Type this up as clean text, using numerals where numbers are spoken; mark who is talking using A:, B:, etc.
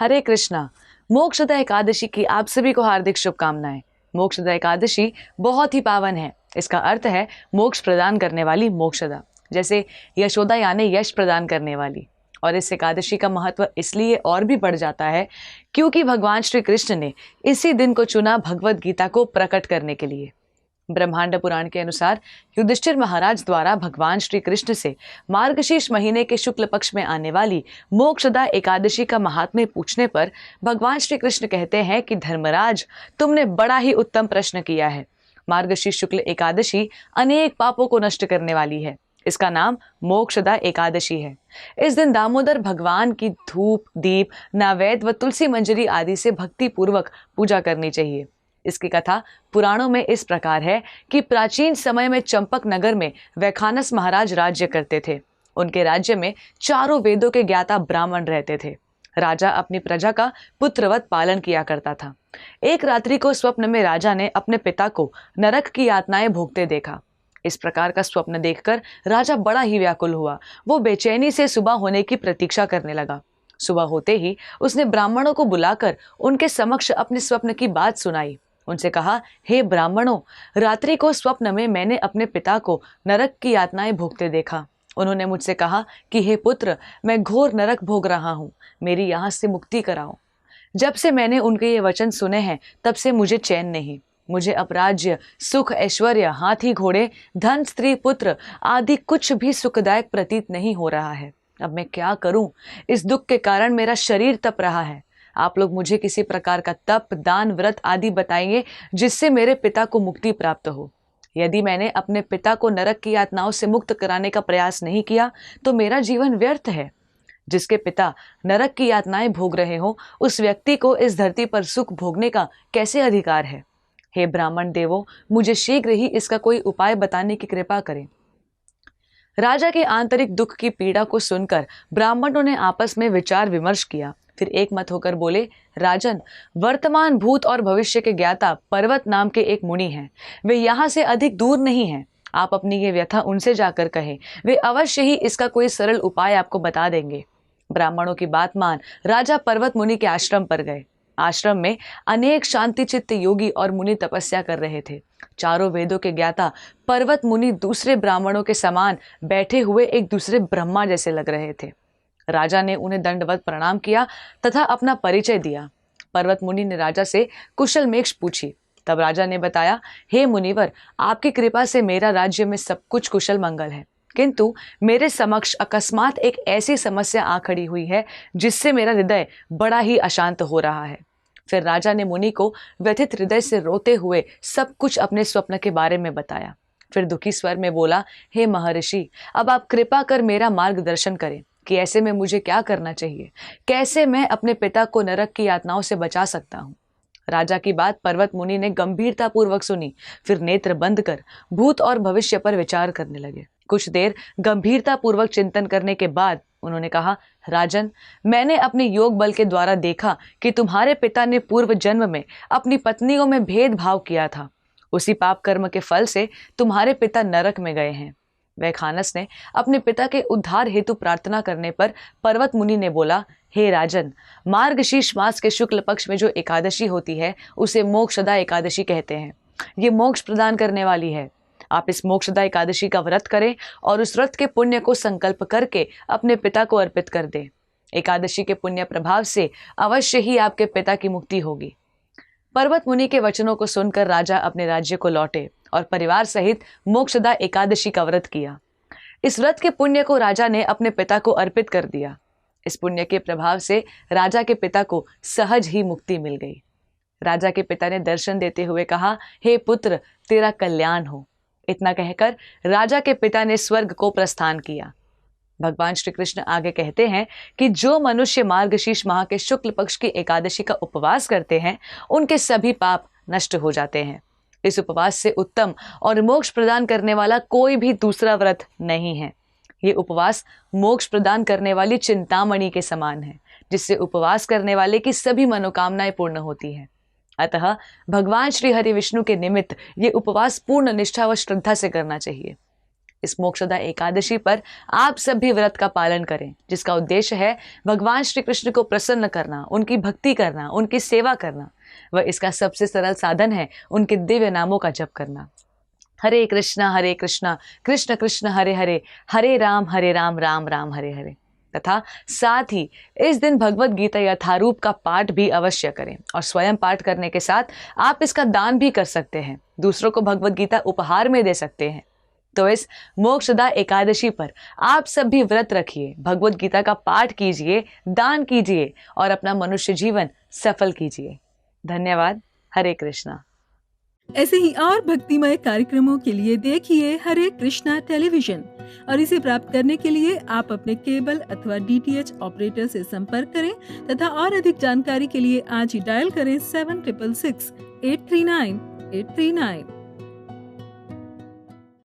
A: हरे कृष्णा। मोक्षदा एकादशी की आप सभी को हार्दिक शुभकामनाएं। मोक्षदा एकादशी बहुत ही पावन है। इसका अर्थ है मोक्ष प्रदान करने वाली मोक्षदा, जैसे यशोदा यानी यश प्रदान करने वाली। और इस एकादशी का महत्व इसलिए और भी बढ़ जाता है क्योंकि भगवान श्री कृष्ण ने इसी दिन को चुना भगवत गीता को प्रकट करने के लिए। ब्रह्मांड पुराण के अनुसार युधिष्ठिर महाराज द्वारा भगवान श्री कृष्ण से मार्गशीर्ष महीने के शुक्ल पक्ष में आने वाली मोक्षदा एकादशी का महात्म्य पूछने पर भगवान श्री कृष्ण कहते हैं कि धर्मराज, तुमने बड़ा ही उत्तम प्रश्न किया है। मार्गशीर्ष शुक्ल एकादशी अनेक पापों को नष्ट करने वाली है। इसका नाम मोक्षदा एकादशी है। इस दिन दामोदर भगवान की धूप, दीप, नैवेद्य व तुलसी मंजरी आदि से भक्ति पूर्वक पूजा करनी चाहिए। इसकी कथा पुराणों में इस प्रकार है कि प्राचीन समय में चंपक नगर में वैखानस महाराज राज्य करते थे। उनके राज्य में चारों वेदों के ज्ञाता ब्राह्मण रहते थे। राजा अपनी प्रजा का पुत्रवत पालन किया करता था। एक रात्रि को स्वप्न में राजा ने अपने पिता को नरक की यातनाएं भोगते देखा। इस प्रकार का स्वप्न देखकर राजा बड़ा ही व्याकुल हुआ। वो बेचैनी से सुबह होने की प्रतीक्षा करने लगा। सुबह होते ही उसने ब्राह्मणों को बुलाकर उनके समक्ष अपने स्वप्न की बात सुनाई। उनसे कहा, हे ब्राह्मणों, रात्रि को स्वप्न में मैंने अपने पिता को नरक की यातनाएं भोगते देखा। उन्होंने मुझसे कहा कि हे पुत्र, मैं घोर नरक भोग रहा हूँ, मेरी यहाँ से मुक्ति कराओ। जब से मैंने उनके ये वचन सुने हैं तब से मुझे चैन नहीं। मुझे अब राज्य, सुख, ऐश्वर्य, हाथी घोड़े, धन, स्त्री, पुत्र आदि कुछ भी सुखदायक प्रतीत नहीं हो रहा है। अब मैं क्या करूं? इस दुख के कारण मेरा शरीर तप रहा है। आप लोग मुझे किसी प्रकार का तप, दान, व्रत आदि बताइए जिससे मेरे पिता को मुक्ति प्राप्त हो। यदि मैंने अपने पिता को नरक की यातनाओं से मुक्त कराने का प्रयास नहीं किया तो मेरा जीवन व्यर्थ है। जिसके पिता नरक की यातनाएं भोग रहे हो, उस व्यक्ति को इस धरती पर सुख भोगने का कैसे अधिकार है? हे ब्राह्मण देवों, मुझे शीघ्र ही इसका कोई उपाय बताने की कृपा करें। राजा के आंतरिक दुख की पीड़ा को सुनकर ब्राह्मणों ने आपस में विचार विमर्श किया। फिर एक मत होकर बोले, राजन, वर्तमान, भूत और भविष्य के ज्ञाता पर्वत नाम के एक मुनि हैं। वे यहाँ से अधिक दूर नहीं हैं। आप अपनी ये व्यथा उनसे जाकर कहें, वे अवश्य ही इसका कोई सरल उपाय आपको बता देंगे। ब्राह्मणों की बात मान राजा पर्वत मुनि के आश्रम पर गए। आश्रम में अनेक शांति चित्त योगी और मुनि तपस्या कर रहे थे। चारों वेदों के ज्ञाता पर्वत मुनि दूसरे ब्राह्मणों के समान बैठे हुए एक दूसरे ब्रह्मा जैसे लग रहे थे। राजा ने उन्हें दंडवत प्रणाम किया तथा अपना परिचय दिया। पर्वत मुनि ने राजा से कुशल मेष पूछी। तब राजा ने बताया, हे मुनिवर, आपकी कृपा से मेरा राज्य में सब कुछ कुशल मंगल है, किंतु मेरे समक्ष अकस्मात एक ऐसी समस्या आ खड़ी हुई है जिससे मेरा हृदय बड़ा ही अशांत हो रहा है। फिर राजा ने मुनि को व्यथित हृदय से रोते हुए सब कुछ अपने स्वप्न के बारे में बताया। फिर दुखी स्वर में बोला, हे महर्षि, अब आप कृपा कर मेरा मार्गदर्शन करें कि ऐसे में मुझे क्या करना चाहिए, कैसे मैं अपने पिता को नरक की यातनाओं से बचा सकता हूँ। राजा की बात पर्वत मुनि ने गंभीरता पूर्वक सुनी। फिर नेत्र बंद कर भूत और भविष्य पर विचार करने लगे। कुछ देर गंभीरता पूर्वक चिंतन करने के बाद उन्होंने कहा, राजन, मैंने अपने योग बल के द्वारा देखा कि तुम्हारे पिता ने पूर्व जन्म में अपनी पत्नियों में भेदभाव किया था। उसी पाप कर्म के फल से तुम्हारे पिता नरक में गए हैं। वैखानस ने अपने पिता के उद्धार हेतु प्रार्थना करने पर पर्वत मुनि ने बोला, हे राजन, मार्गशीर्ष मास के शुक्ल पक्ष में जो एकादशी होती है उसे मोक्षदा एकादशी कहते हैं। ये मोक्ष प्रदान करने वाली है। आप इस मोक्षदा एकादशी का व्रत करें और उस व्रत के पुण्य को संकल्प करके अपने पिता को अर्पित कर दें। एकादशी के पुण्य प्रभाव से अवश्य ही आपके पिता की मुक्ति होगी। पर्वत मुनि के वचनों को सुनकर राजा अपने राज्य को लौटे और परिवार सहित मोक्षदा एकादशी का व्रत किया। इस व्रत के पुण्य को राजा ने अपने पिता को अर्पित कर दिया। इस पुण्य के प्रभाव से राजा के पिता को सहज ही मुक्ति मिल गई। राजा के पिता ने दर्शन देते हुए कहा, हे पुत्र, तेरा कल्याण हो। इतना कहकर राजा के पिता ने स्वर्ग को प्रस्थान किया। भगवान श्री कृष्ण आगे कहते हैं कि जो मनुष्य मार्गशीर्ष माह के शुक्ल पक्ष की एकादशी का उपवास करते हैं उनके सभी पाप नष्ट हो जाते हैं। इस उपवास से उत्तम और मोक्ष प्रदान करने वाला कोई भी दूसरा व्रत नहीं है। ये उपवास मोक्ष प्रदान करने वाली चिंतामणि के समान है, जिससे उपवास करने वाले की सभी मनोकामनाएं पूर्ण होती हैं। अतः भगवान श्री हरि विष्णु के निमित्त ये उपवास पूर्ण निष्ठा व श्रद्धा से करना चाहिए। इस मोक्षदा एकादशी पर आप सब भी व्रत का पालन करें, जिसका उद्देश्य है भगवान श्री कृष्ण को प्रसन्न करना, उनकी भक्ति करना, उनकी सेवा करना। वह इसका सबसे सरल साधन है उनके दिव्य नामों का जप करना। हरे कृष्णा कृष्ण कृष्ण हरे हरे, हरे राम राम राम हरे हरे। तथा साथ ही इस दिन भगवत गीता यथारूप का पाठ भी अवश्य करें, और स्वयं पाठ करने के साथ आप इसका दान भी कर सकते हैं, दूसरों को भगवत गीता उपहार में दे सकते हैं। तो इस मोक्षदा एकादशी पर आप सब भी व्रत रखिए, भगवत गीता का पाठ कीजिए, दान कीजिए और अपना मनुष्य जीवन सफल कीजिए। धन्यवाद। हरे कृष्णा।
B: ऐसे ही और भक्तिमय कार्यक्रमों के लिए देखिए हरे कृष्णा टेलीविजन, और इसे प्राप्त करने के लिए आप अपने केबल अथवा DTH ऑपरेटर से संपर्क करें तथा और अधिक जानकारी के लिए आज ही डायल करें 7666 839 839।